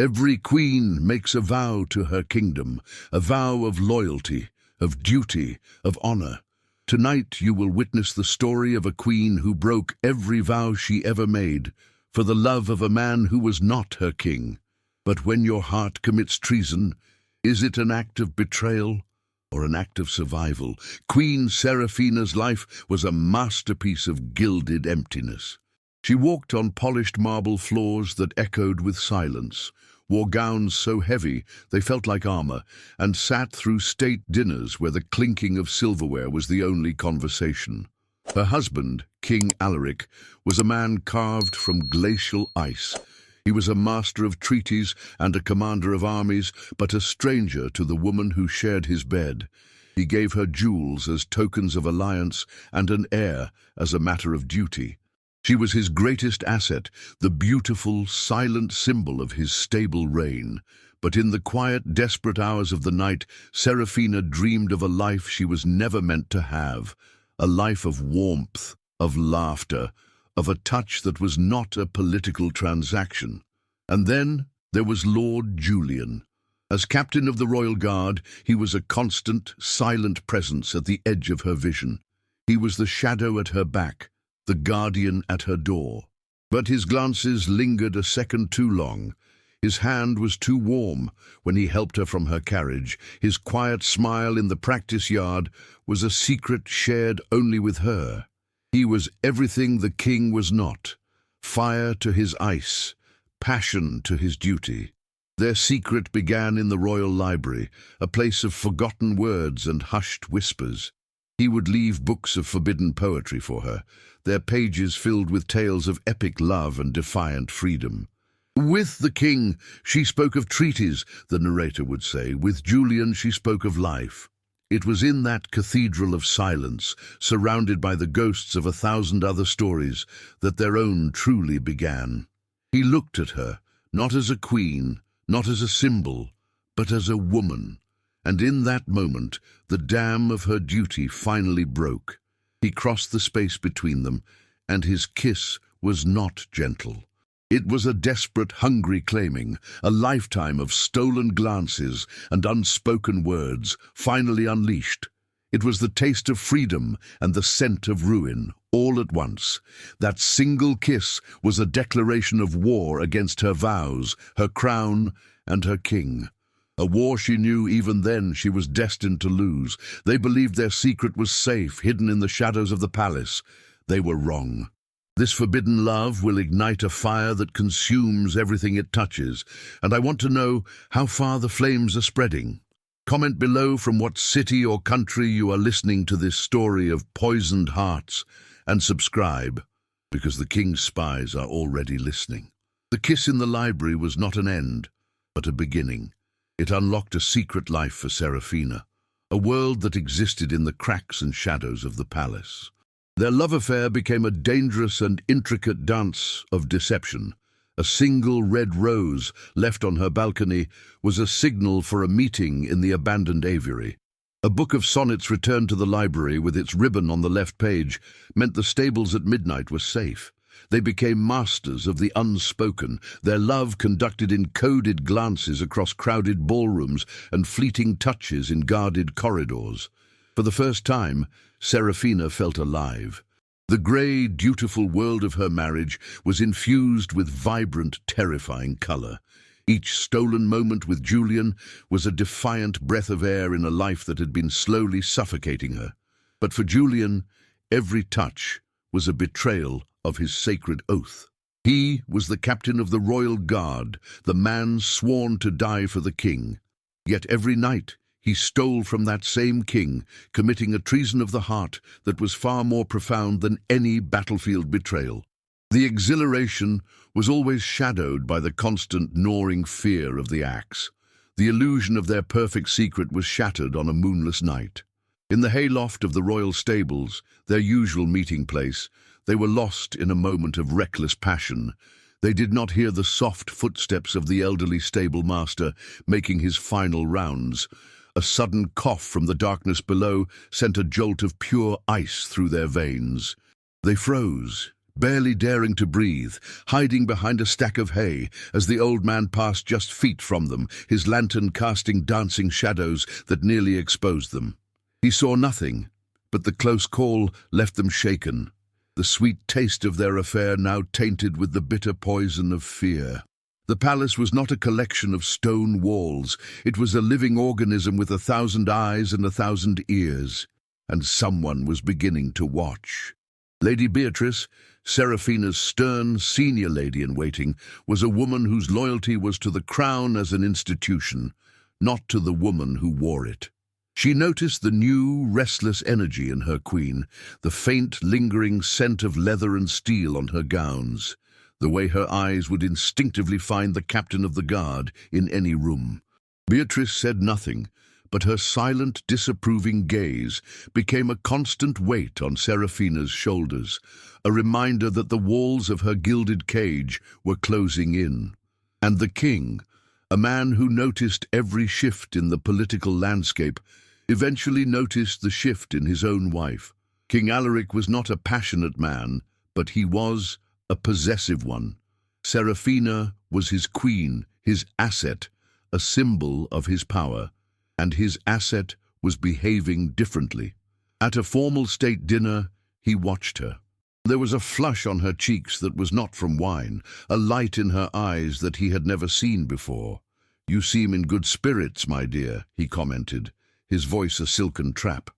Every queen makes a vow to her kingdom, a vow of loyalty, of duty, of honor. Tonight you will witness the story of a queen who broke every vow she ever made for the love of a man who was not her king. But when your heart commits treason, is it an act of betrayal or an act of survival? Queen Seraphina's life was a masterpiece of gilded emptiness. She walked on polished marble floors that echoed with silence, wore gowns so heavy they felt like armor, and sat through state dinners where the clinking of silverware was the only conversation. Her husband, King Alaric, was a man carved from glacial ice. He was a master of treaties and a commander of armies, but a stranger to the woman who shared his bed. He gave her jewels as tokens of alliance and an heir as a matter of duty. She was his greatest asset, the beautiful, silent symbol of his stable reign. But in the quiet, desperate hours of the night, Seraphina dreamed of a life she was never meant to have, a life of warmth, of laughter, of a touch that was not a political transaction. And then there was Lord Julian. As captain of the Royal Guard, he was a constant, silent presence at the edge of her vision. He was the shadow at her back, the guardian at her door. But his glances lingered a second too long. His hand was too warm when he helped her from her carriage. His quiet smile in the practice yard was a secret shared only with her. He was everything the king was not, fire to his ice, passion to his duty. Their secret began in the royal library, a place of forgotten words and hushed whispers. He would leave books of forbidden poetry for her, their pages filled with tales of epic love and defiant freedom. With the king, she spoke of treaties, the narrator would say. With Julian, she spoke of life. It was in that cathedral of silence, surrounded by the ghosts of 1,000 other stories, that their own truly began. He looked at her, not as a queen, not as a symbol, but as a woman. And in that moment, the dam of her duty finally broke. He crossed the space between them, and his kiss was not gentle. It was a desperate, hungry claiming, a lifetime of stolen glances and unspoken words, finally unleashed. It was the taste of freedom and the scent of ruin, all at once. That single kiss was a declaration of war against her vows, her crown, and her king. A war she knew even then she was destined to lose. They believed their secret was safe, hidden in the shadows of the palace. They were wrong. This forbidden love will ignite a fire that consumes everything it touches, and I want to know how far the flames are spreading. Comment below from what city or country you are listening to this story of poisoned hearts, and subscribe, because the king's spies are already listening. The kiss in the library was not an end, but a beginning. It unlocked a secret life for Seraphina, a world that existed in the cracks and shadows of the palace. Their love affair became a dangerous and intricate dance of deception. A single red rose left on her balcony was a signal for a meeting in the abandoned aviary. A book of sonnets returned to the library with its ribbon on the left page meant the stables at midnight were safe. They became masters of the unspoken, their love conducted in coded glances across crowded ballrooms and fleeting touches in guarded corridors. For the first time, Seraphina felt alive. The grey, dutiful world of her marriage was infused with vibrant, terrifying color. Each stolen moment with Julian was a defiant breath of air in a life that had been slowly suffocating her. But for Julian, every touch was a betrayal of his sacred oath. He was the captain of the royal guard, the man sworn to die for the king. Yet every night he stole from that same king, committing a treason of the heart that was far more profound than any battlefield betrayal. The exhilaration was always shadowed by the constant gnawing fear of the axe. The illusion of their perfect secret was shattered on a moonless night. In the hayloft of the royal stables, their usual meeting place, they were lost in a moment of reckless passion. They did not hear the soft footsteps of the elderly stable master making his final rounds. A sudden cough from the darkness below sent a jolt of pure ice through their veins. They froze, barely daring to breathe, hiding behind a stack of hay as the old man passed just feet from them, his lantern casting dancing shadows that nearly exposed them. He saw nothing, but the close call left them shaken, the sweet taste of their affair now tainted with the bitter poison of fear. The palace was not a collection of stone walls. It was a living organism with 1,000 eyes and 1,000 ears, and someone was beginning to watch. Lady Beatrice, Seraphina's stern senior lady-in-waiting, was a woman whose loyalty was to the crown as an institution, not to the woman who wore it. She noticed the new, restless energy in her queen, the faint, lingering scent of leather and steel on her gowns, the way her eyes would instinctively find the captain of the guard in any room. Beatrice said nothing, but her silent, disapproving gaze became a constant weight on Seraphina's shoulders, a reminder that the walls of her gilded cage were closing in. And the king, a man who noticed every shift in the political landscape, eventually noticed the shift in his own wife. King Alaric was not a passionate man, but he was a possessive one. Seraphina was his queen, his asset, a symbol of his power, and his asset was behaving differently. At a formal state dinner, he watched her. There was a flush on her cheeks that was not from wine, a light in her eyes that he had never seen before. "You seem in good spirits, my dear," he commented, his voice a silken trap.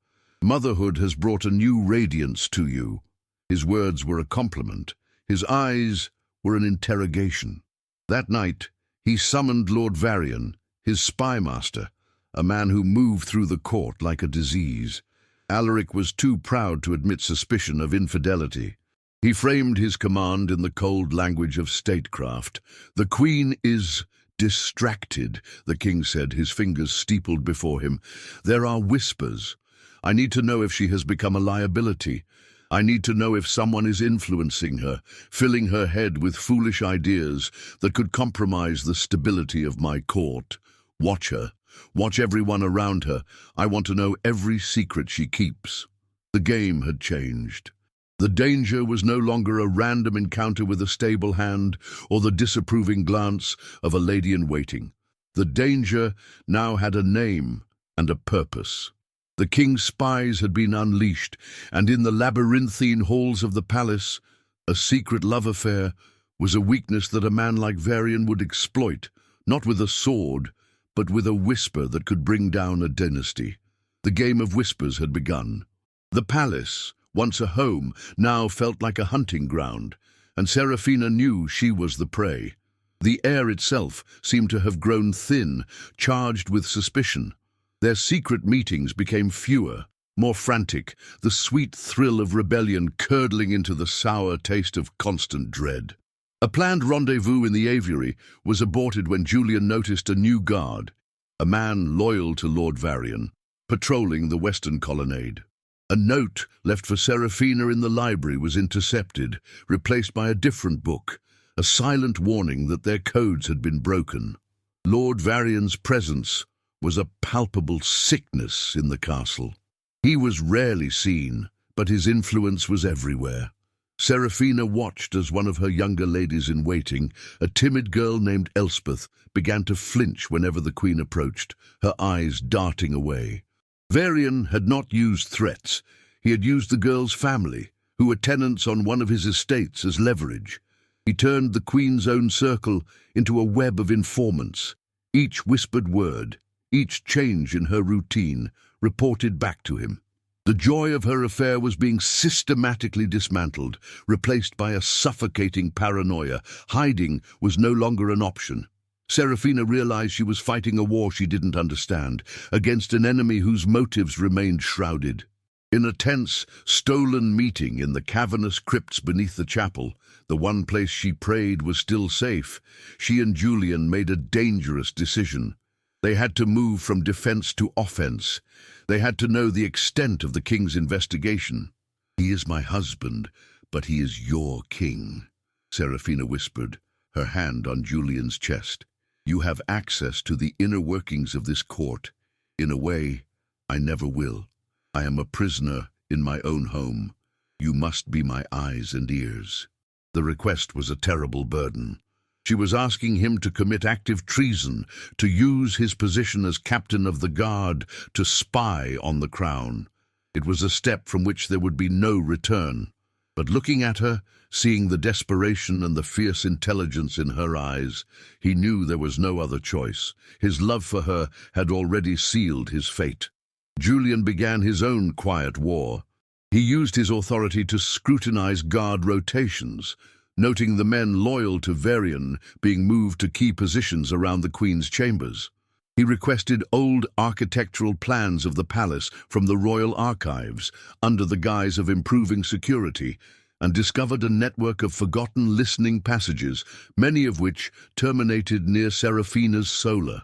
"Motherhood has brought a new radiance to you." His words were a compliment. His eyes were an interrogation. That night, he summoned Lord Varian, his spy master, a man who moved through the court like a disease. Alaric was too proud to admit suspicion of infidelity. He framed his command in the cold language of statecraft. "The queen is distracted," the king said, his fingers steepled before him. "There are whispers. I need to know if she has become a liability. I need to know if someone is influencing her, filling her head with foolish ideas that could compromise the stability of my court. Watch her. Watch everyone around her. I want to know every secret she keeps." The game had changed. The danger was no longer a random encounter with a stable hand or the disapproving glance of a lady-in-waiting. The danger now had a name and a purpose. The king's spies had been unleashed, and in the labyrinthine halls of the palace, a secret love affair was a weakness that a man like Varian would exploit, not with a sword, but with a whisper that could bring down a dynasty. The game of whispers had begun. The palace, once a home, now felt like a hunting ground, and Seraphina knew she was the prey. The air itself seemed to have grown thin, charged with suspicion. Their secret meetings became fewer, more frantic, the sweet thrill of rebellion curdling into the sour taste of constant dread. A planned rendezvous in the aviary was aborted when Julian noticed a new guard, a man loyal to Lord Varian, patrolling the western colonnade. A note left for Seraphina in the library was intercepted, replaced by a different book, a silent warning that their codes had been broken. Lord Varian's presence was a palpable sickness in the castle. He was rarely seen, but his influence was everywhere. Seraphina watched as one of her younger ladies-in-waiting, a timid girl named Elspeth, began to flinch whenever the queen approached, her eyes darting away. Varian had not used threats. He had used the girl's family, who were tenants on one of his estates, as leverage. He turned the queen's own circle into a web of informants. Each whispered word, each change in her routine, reported back to him. The joy of her affair was being systematically dismantled, replaced by a suffocating paranoia. Hiding was no longer an option. Seraphina realized she was fighting a war she didn't understand, against an enemy whose motives remained shrouded. In a tense, stolen meeting in the cavernous crypts beneath the chapel, the one place she prayed was still safe, she and Julian made a dangerous decision. They had to move from defense to offense. They had to know the extent of the king's investigation. "He is my husband, but he is your king," Seraphina whispered, her hand on Julian's chest. "You have access to the inner workings of this court. In a way, I never will. I am a prisoner in my own home. You must be my eyes and ears." The request was a terrible burden. She was asking him to commit active treason, to use his position as captain of the guard to spy on the crown. It was a step from which there would be no return. But looking at her, seeing the desperation and the fierce intelligence in her eyes, he knew there was no other choice. His love for her had already sealed his fate. Julian began his own quiet war. He used his authority to scrutinize guard rotations, noting the men loyal to Varian being moved to key positions around the Queen's chambers. He requested old architectural plans of the palace from the royal archives under the guise of improving security, and discovered a network of forgotten listening passages, many of which terminated near Seraphina's solar.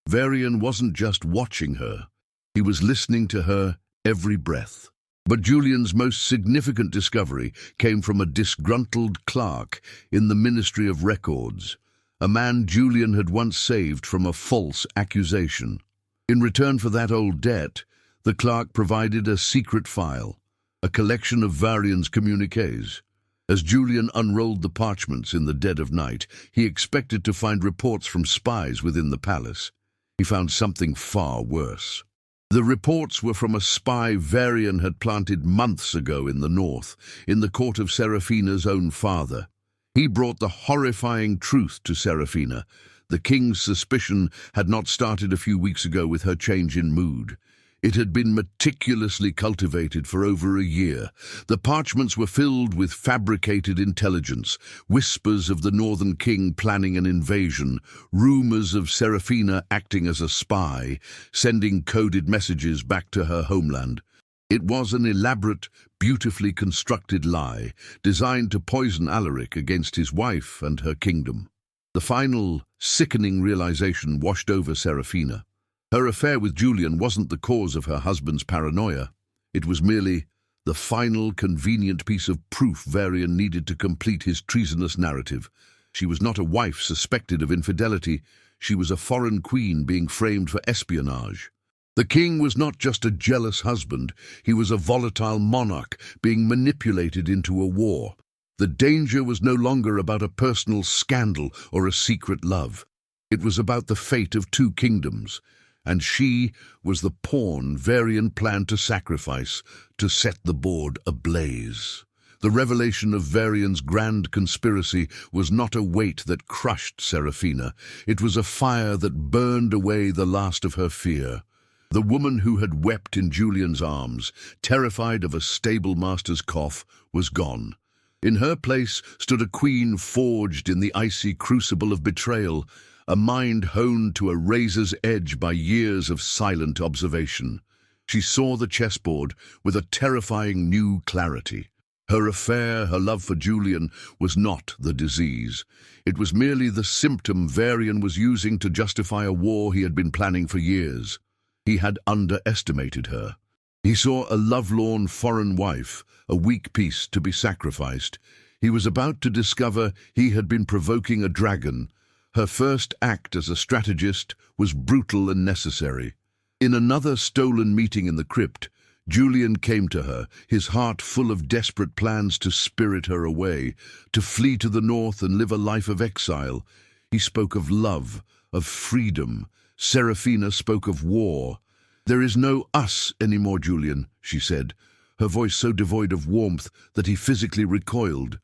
Varian wasn't just watching her, he was listening to her every breath. But Julian's most significant discovery came from a disgruntled clerk in the Ministry of Records, a man Julian had once saved from a false accusation. In return for that old debt, the clerk provided a secret file, a collection of Varian's communiques. As Julian unrolled the parchments in the dead of night, he expected to find reports from spies within the palace. He found something far worse. The reports were from a spy Varian had planted months ago in the north, in the court of Seraphina's own father. He brought the horrifying truth to Seraphina. The king's suspicion had not started a few weeks ago with her change in mood. It had been meticulously cultivated for over a year. The parchments were filled with fabricated intelligence, whispers of the northern king planning an invasion, rumors of Seraphina acting as a spy, sending coded messages back to her homeland. It was an elaborate, beautifully constructed lie, designed to poison Alaric against his wife and her kingdom. The final, sickening realization washed over Seraphina. Her affair with Julian wasn't the cause of her husband's paranoia. It was merely the final, convenient piece of proof Varian needed to complete his treasonous narrative. She was not a wife suspected of infidelity. She was a foreign queen being framed for espionage. The king was not just a jealous husband. He was a volatile monarch being manipulated into a war. The danger was no longer about a personal scandal or a secret love. It was about the fate of two kingdoms. And she was the pawn Varian planned to sacrifice to set the board ablaze. The revelation of Varian's grand conspiracy was not a weight that crushed Seraphina. It was a fire that burned away the last of her fear. The woman who had wept in Julian's arms, terrified of a stable master's cough, was gone. In her place stood a queen forged in the icy crucible of betrayal, a mind honed to a razor's edge by years of silent observation. She saw the chessboard with a terrifying new clarity. Her affair, her love for Julian, was not the disease. It was merely the symptom Varian was using to justify a war he had been planning for years. He had underestimated her. He saw a lovelorn foreign wife, a weak piece to be sacrificed. He was about to discover he had been provoking a dragon. Her first act as a strategist was brutal and necessary. In another stolen meeting in the crypt, Julian came to her, his heart full of desperate plans to spirit her away, to flee to the north and live a life of exile. He spoke of love, of freedom. Seraphina spoke of war. "There is no us anymore, Julian," she said, her voice so devoid of warmth that he physically recoiled.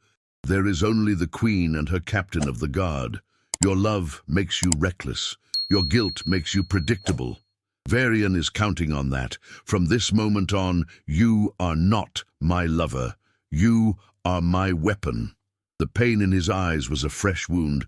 "There is only the queen and her captain of the guard. Your love makes you reckless. Your guilt makes you predictable. Varian is counting on that. From this moment on, you are not my lover. You are my weapon." The pain in his eyes was a fresh wound,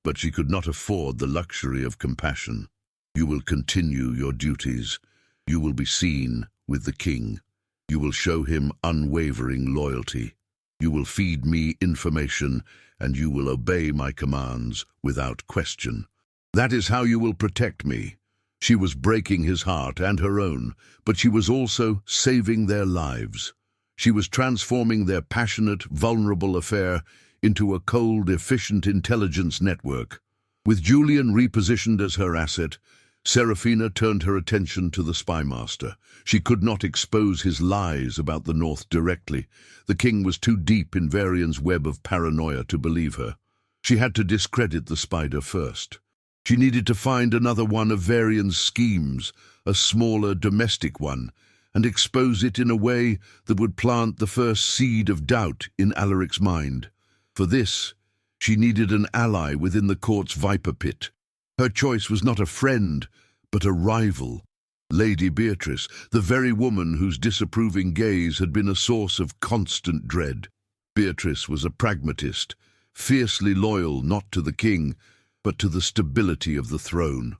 but she could not afford the luxury of compassion. "You will continue your duties. You will be seen with the king. You will show him unwavering loyalty. You will feed me information, and you will obey my commands without question. That is how you will protect me." She was breaking his heart and her own, but she was also saving their lives. She was transforming their passionate, vulnerable affair into a cold, efficient intelligence network. With Julian repositioned as her asset, Seraphina turned her attention to the spymaster. She could not expose his lies about the North directly. The king was too deep in Varian's web of paranoia to believe her. She had to discredit the spider first. She needed to find another one of Varian's schemes, a smaller domestic one, and expose it in a way that would plant the first seed of doubt in Alaric's mind. For this, she needed an ally within the court's viper pit. Her choice was not a friend, but a rival. Lady Beatrice, the very woman whose disapproving gaze had been a source of constant dread. Beatrice was a pragmatist, fiercely loyal not to the king, but to the stability of the throne.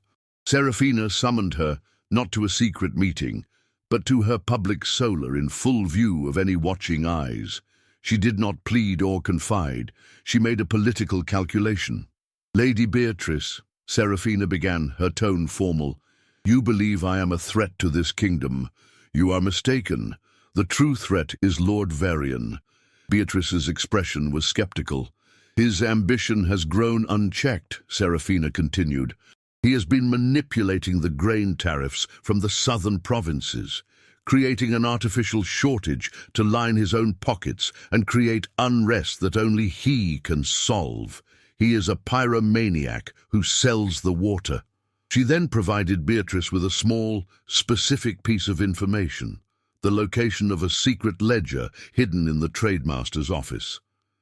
Seraphina summoned her, not to a secret meeting, but to her public solar in full view of any watching eyes. She did not plead or confide. She made a political calculation. "Lady Beatrice," Seraphina began, her tone formal, "you believe I am a threat to this kingdom. You are mistaken. The true threat is Lord Varian." Beatrice's expression was skeptical. "His ambition has grown unchecked," Seraphina continued. "He has been manipulating the grain tariffs from the southern provinces, creating an artificial shortage to line his own pockets and create unrest that only he can solve. He is a pyromaniac who sells the water." She then provided Beatrice with a small, specific piece of information, the location of a secret ledger hidden in the trademaster's office.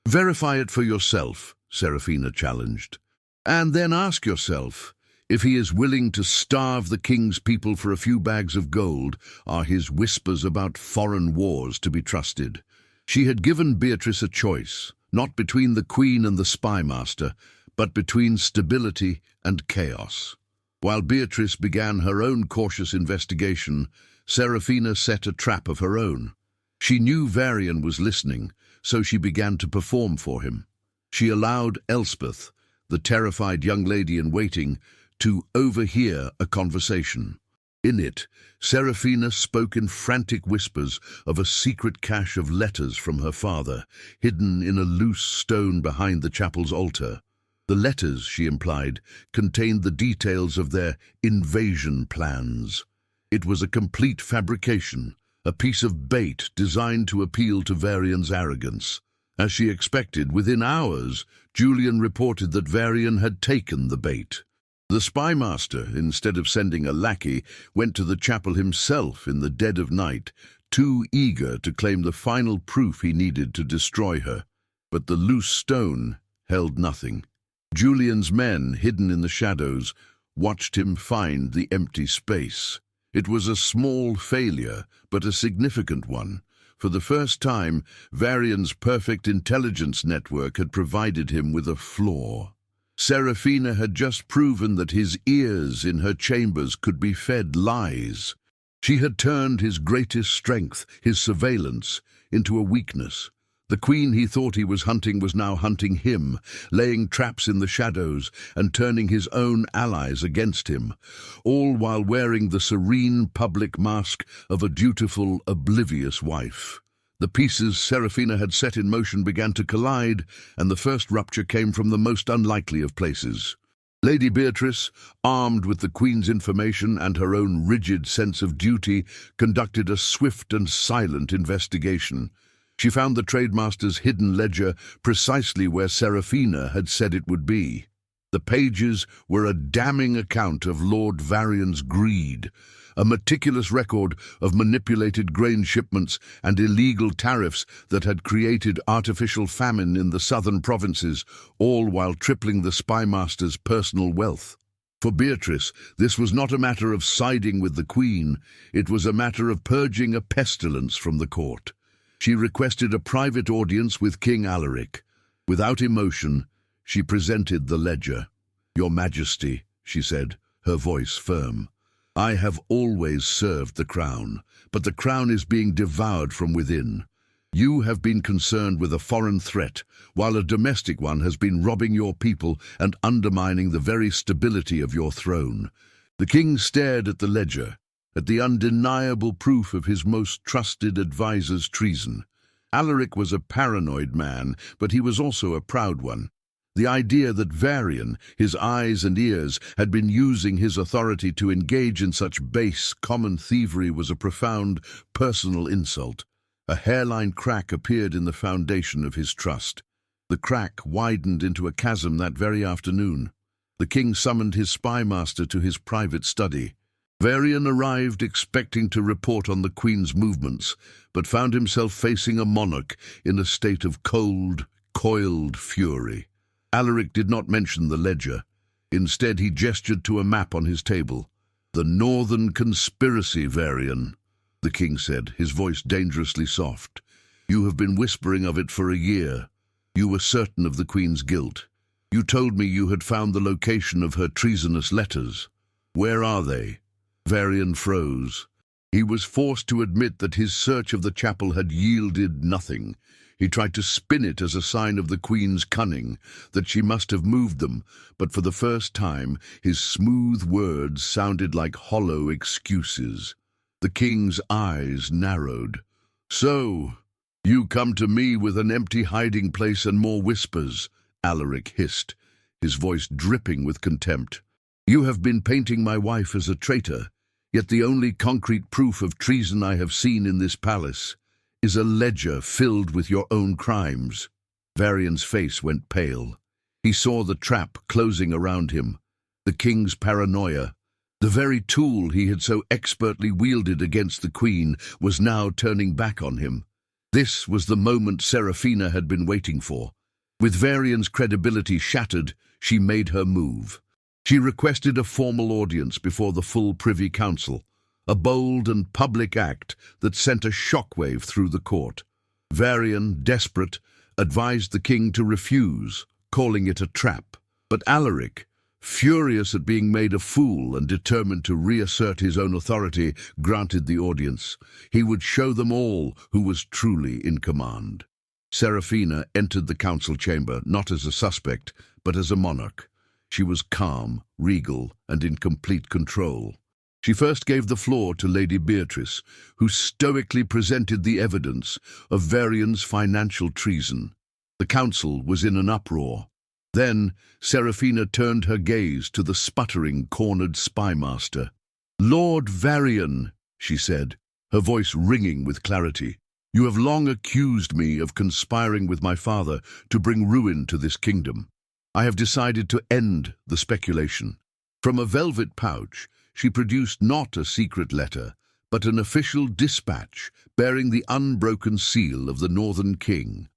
"Verify it for yourself," Seraphina challenged. "And then ask yourself, if he is willing to starve the king's people for a few bags of gold, are his whispers about foreign wars to be trusted?" She had given Beatrice a choice, not between the queen and the spymaster, but between stability and chaos. While Beatrice began her own cautious investigation, Seraphina set a trap of her own. She knew Varian was listening, so she began to perform for him. She allowed Elspeth, the terrified young lady in waiting, to overhear a conversation. In it, Seraphina spoke in frantic whispers of a secret cache of letters from her father, hidden in a loose stone behind the chapel's altar. The letters, she implied, contained the details of their invasion plans. It was a complete fabrication, a piece of bait designed to appeal to Varian's arrogance. As she expected, within hours, Julian reported that Varian had taken the bait. The spymaster, instead of sending a lackey, went to the chapel himself in the dead of night, too eager to claim the final proof he needed to destroy her. But the loose stone held nothing. Julian's men, hidden in the shadows, watched him find the empty space. It was a small failure, but a significant one. For the first time, Varian's perfect intelligence network had provided him with a flaw. Seraphina had just proven that his ears in her chambers could be fed lies. She had turned his greatest strength, his surveillance, into a weakness. The queen he thought he was hunting was now hunting him, laying traps in the shadows and turning his own allies against him, all while wearing the serene public mask of a dutiful, oblivious wife. The pieces Seraphina had set in motion began to collide, and the first rupture came from the most unlikely of places. Lady Beatrice, armed with the Queen's information and her own rigid sense of duty, conducted a swift and silent investigation. She found the trademaster's hidden ledger precisely where Seraphina had said it would be. The pages were a damning account of Lord Varian's greed, a meticulous record of manipulated grain shipments and illegal tariffs that had created artificial famine in the southern provinces, all while tripling the spymaster's personal wealth. For Beatrice, this was not a matter of siding with the Queen, it was a matter of purging a pestilence from the court. She requested a private audience with King Alaric. Without emotion, she presented the ledger. "Your Majesty," she said, her voice firm, "I have always served the crown, but the crown is being devoured from within. You have been concerned with a foreign threat, while a domestic one has been robbing your people and undermining the very stability of your throne." The king stared at the ledger, at the undeniable proof of his most trusted advisor's treason. Alaric was a paranoid man, but he was also a proud one. The idea that Varian, his eyes and ears, had been using his authority to engage in such base, common thievery was a profound, personal insult. A hairline crack appeared in the foundation of his trust. The crack widened into a chasm that very afternoon. The king summoned his spy master to his private study. Varian arrived expecting to report on the queen's movements, but found himself facing a monarch in a state of cold, coiled fury. Alaric did not mention the ledger. Instead, he gestured to a map on his table. "The Northern Conspiracy, Varian," the king said, his voice dangerously soft. "You have been whispering of it for a year. You were certain of the queen's guilt. You told me you had found the location of her treasonous letters. Where are they?" Varian froze. He was forced to admit that his search of the chapel had yielded nothing. He tried to spin it as a sign of the queen's cunning, that she must have moved them, but for the first time his smooth words sounded like hollow excuses. The king's eyes narrowed. "So, you come to me with an empty hiding place and more whispers," Alaric hissed, his voice dripping with contempt. "You have been painting my wife as a traitor, yet the only concrete proof of treason I have seen in this palace is a ledger filled with your own crimes." Varian's face went pale. He saw the trap closing around him. The king's paranoia, the very tool he had so expertly wielded against the queen, was now turning back on him. This was the moment Serafina had been waiting for. With Varian's credibility shattered, she made her move. She requested a formal audience before the full Privy Council, a bold and public act that sent a shockwave through the court. Varian, desperate, advised the king to refuse, calling it a trap. But Alaric, furious at being made a fool and determined to reassert his own authority, granted the audience. He would show them all who was truly in command. Serafina entered the council chamber not as a suspect, but as a monarch. She was calm, regal, and in complete control. She first gave the floor to Lady Beatrice, who stoically presented the evidence of Varian's financial treason. The council was in an uproar. Then Serafina turned her gaze to the sputtering, cornered spymaster. "Lord Varian," she said, her voice ringing with clarity, "you have long accused me of conspiring with my father to bring ruin to this kingdom. I have decided to end the speculation." From a velvet pouch, she produced not a secret letter, but an official dispatch bearing the unbroken seal of the Northern King.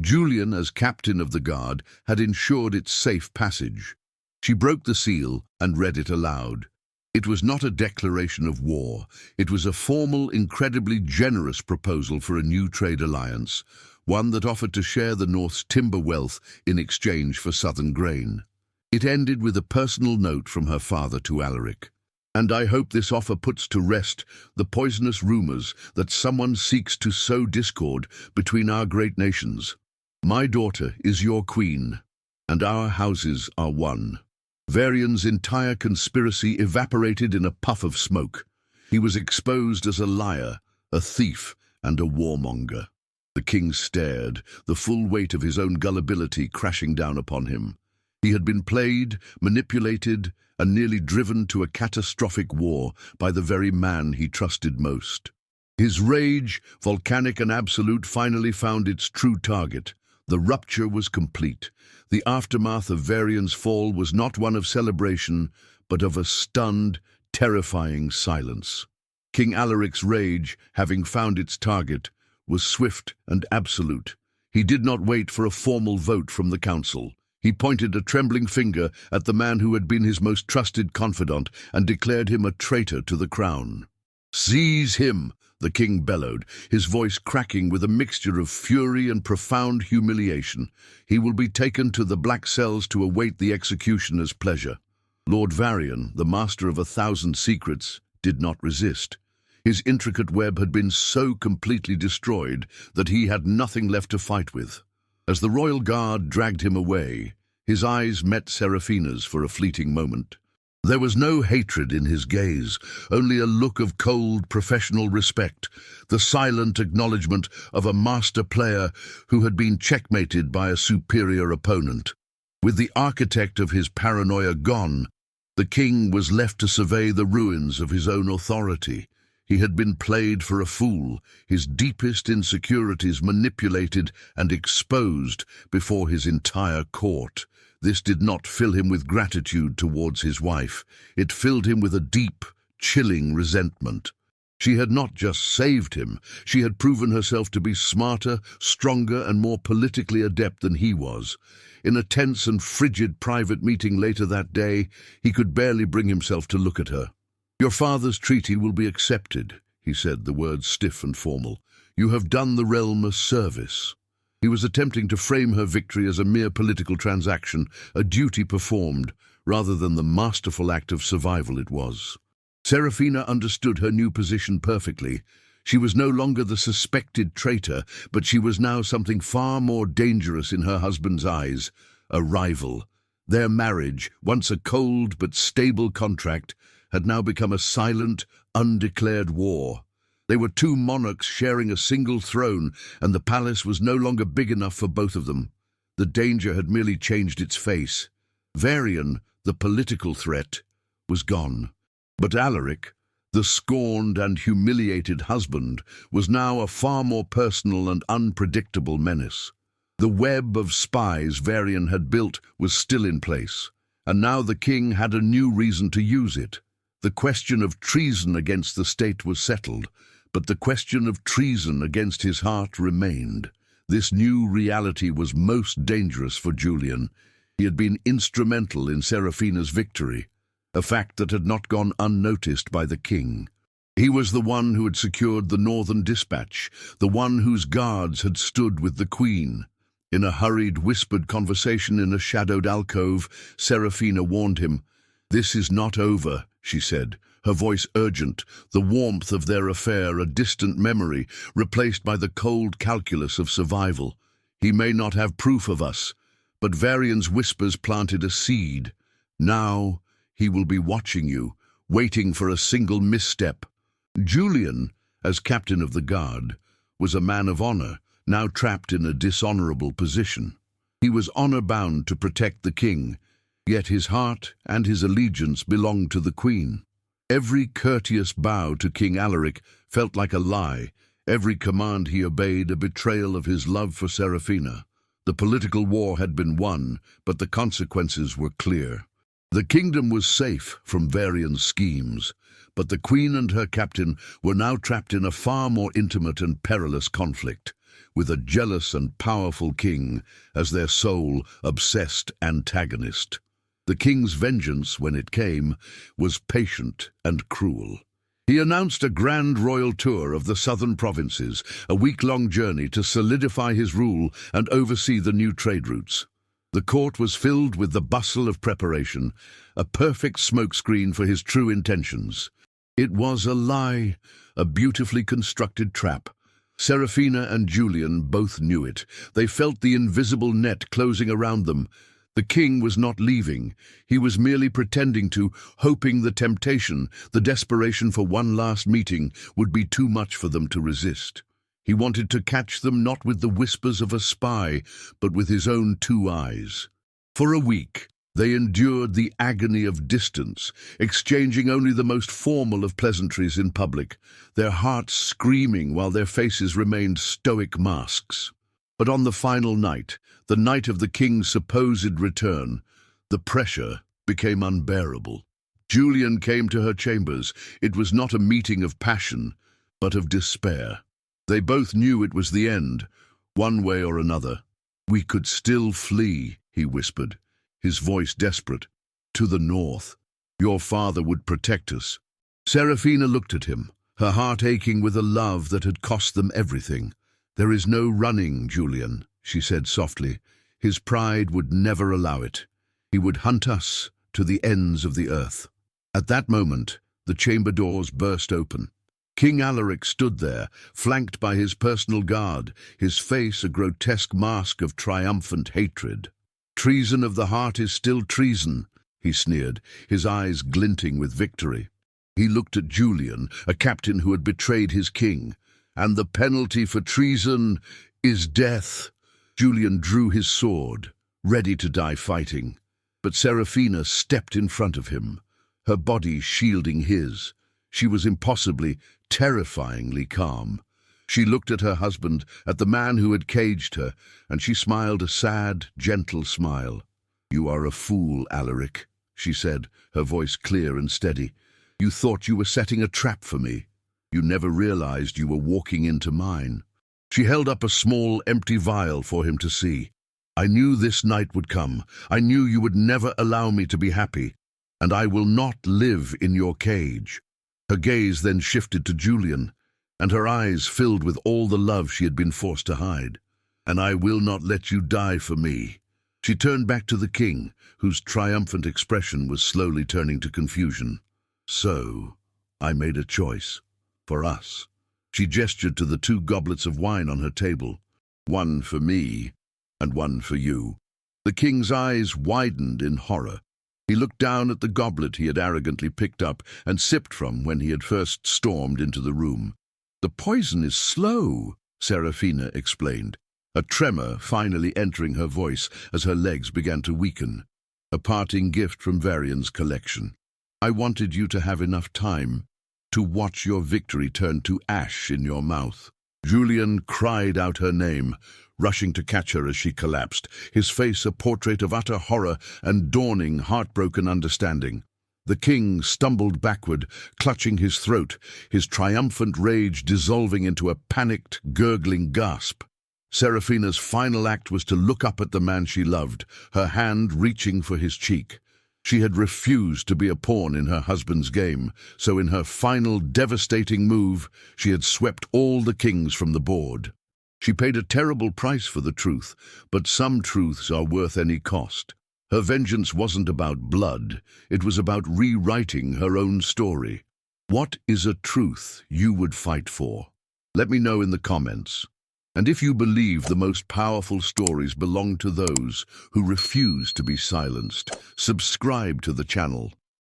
Julian, as captain of the guard, had ensured its safe passage. She broke the seal and read it aloud. It was not a declaration of war. It was a formal, incredibly generous proposal for a new trade alliance, one that offered to share the North's timber wealth in exchange for southern grain. It ended with a personal note from her father to Alaric. "And I hope this offer puts to rest the poisonous rumors that someone seeks to sow discord between our great nations. My daughter is your queen, and our houses are one." Varian's entire conspiracy evaporated in a puff of smoke. He was exposed as a liar, a thief, and a warmonger. The king stared, the full weight of his own gullibility crashing down upon him. He had been played, manipulated, and nearly driven to a catastrophic war by the very man he trusted most. His rage, volcanic and absolute, finally found its true target. The rupture was complete. The aftermath of Varian's fall was not one of celebration, but of a stunned, terrifying silence. King Alaric's rage, having found its target, was swift and absolute. He did not wait for a formal vote from the council. He pointed a trembling finger at the man who had been his most trusted confidant and declared him a traitor to the crown. "Seize him!" the king bellowed, his voice cracking with a mixture of fury and profound humiliation. "He will be taken to the black cells to await the executioner's pleasure." Lord Varian, the master of 1,000 secrets, did not resist. His intricate web had been so completely destroyed that he had nothing left to fight with. As the royal guard dragged him away, his eyes met Serafina's for a fleeting moment. There was no hatred in his gaze, only a look of cold, professional respect, the silent acknowledgement of a master player who had been checkmated by a superior opponent. With the architect of his paranoia gone, the king was left to survey the ruins of his own authority. He had been played for a fool, his deepest insecurities manipulated and exposed before his entire court. This did not fill him with gratitude towards his wife. It filled him with a deep, chilling resentment. She had not just saved him, she had proven herself to be smarter, stronger, and more politically adept than he was. In a tense and frigid private meeting later that day, he could barely bring himself to look at her. "Your father's treaty will be accepted," he said, the words stiff and formal. "You have done the realm a service." He was attempting to frame her victory as a mere political transaction, a duty performed, rather than the masterful act of survival it was. Serafina understood her new position perfectly. She was no longer the suspected traitor, but she was now something far more dangerous in her husband's eyes, a rival. Their marriage, once a cold but stable contract, had now become a silent, undeclared war. They were two monarchs sharing a single throne, and the palace was no longer big enough for both of them. The danger had merely changed its face. Varian, the political threat, was gone. But Alaric, the scorned and humiliated husband, was now a far more personal and unpredictable menace. The web of spies Varian had built was still in place, and now the king had a new reason to use it. The question of treason against the state was settled, but the question of treason against his heart remained. This new reality was most dangerous for Julian. He had been instrumental in Serafina's victory, a fact that had not gone unnoticed by the king. He was the one who had secured the northern dispatch, the one whose guards had stood with the queen. In a hurried, whispered conversation in a shadowed alcove, Serafina warned him. "This is not over," she said, her voice urgent, the warmth of their affair a distant memory, replaced by the cold calculus of survival. "He may not have proof of us, but Varian's whispers planted a seed. Now he will be watching you, waiting for a single misstep." Julian, as captain of the guard, was a man of honor, now trapped in a dishonorable position. He was honor-bound to protect the king, yet his heart and his allegiance belonged to the queen. Every courteous bow to King Alaric felt like a lie, every command he obeyed a betrayal of his love for Serafina. The political war had been won, but the consequences were clear. The kingdom was safe from Varian's schemes, but the queen and her captain were now trapped in a far more intimate and perilous conflict, with a jealous and powerful king as their sole, obsessed antagonist. The king's vengeance, when it came, was patient and cruel. He announced a grand royal tour of the southern provinces, a week-long journey to solidify his rule and oversee the new trade routes. The court was filled with the bustle of preparation, a perfect smokescreen for his true intentions. It was a lie, a beautifully constructed trap. Serafina and Julian both knew it. They felt the invisible net closing around them. The king was not leaving. He was merely pretending to, hoping the temptation, the desperation for one last meeting, would be too much for them to resist. He wanted to catch them not with the whispers of a spy, but with his own two eyes. For a week, they endured the agony of distance, exchanging only the most formal of pleasantries in public, their hearts screaming while their faces remained stoic masks. But on the final night, the night of the king's supposed return, the pressure became unbearable. Julian came to her chambers. It was not a meeting of passion, but of despair. They both knew it was the end, one way or another. "We could still flee," he whispered, his voice desperate. "To the north. Your father would protect us." Serafina looked at him, her heart aching with a love that had cost them everything. "There is no running, Julian," she said softly. "His pride would never allow it. He would hunt us to the ends of the earth." At that moment, the chamber doors burst open. King Alaric stood there, flanked by his personal guard, his face a grotesque mask of triumphant hatred. "Treason of the heart is still treason," he sneered, his eyes glinting with victory. He looked at Julian, a captain who had betrayed his king. "And the penalty for treason is death." Julian drew his sword, ready to die fighting. But Serafina stepped in front of him, her body shielding his. She was impossibly, terrifyingly calm. She looked at her husband, at the man who had caged her, and she smiled a sad, gentle smile. "You are a fool, Alaric," she said, her voice clear and steady. "You thought you were setting a trap for me. You never realized you were walking into mine." She held up a small, empty vial for him to see. "I knew this night would come. I knew you would never allow me to be happy, and I will not live in your cage." Her gaze then shifted to Julian, and her eyes filled with all the love she had been forced to hide. "And I will not let you die for me." She turned back to the king, whose triumphant expression was slowly turning to confusion. "So, I made a choice. For us." She gestured to the 2 goblets of wine on her table. "One for me, and one for you." The king's eyes widened in horror. He looked down at the goblet he had arrogantly picked up and sipped from when he had first stormed into the room. "The poison is slow," Serafina explained, a tremor finally entering her voice as her legs began to weaken. "A parting gift from Varian's collection. I wanted you to have enough time to watch your victory turn to ash in your mouth." Julian cried out her name, rushing to catch her as she collapsed, his face a portrait of utter horror and dawning, heartbroken understanding. The king stumbled backward, clutching his throat, his triumphant rage dissolving into a panicked, gurgling gasp. Serafina's final act was to look up at the man she loved, her hand reaching for his cheek. She had refused to be a pawn in her husband's game, so in her final devastating move, she had swept all the kings from the board. She paid a terrible price for the truth, but some truths are worth any cost. Her vengeance wasn't about blood, it was about rewriting her own story. What is a truth you would fight for? Let me know in the comments. And if you believe the most powerful stories belong to those who refuse to be silenced, subscribe to the channel.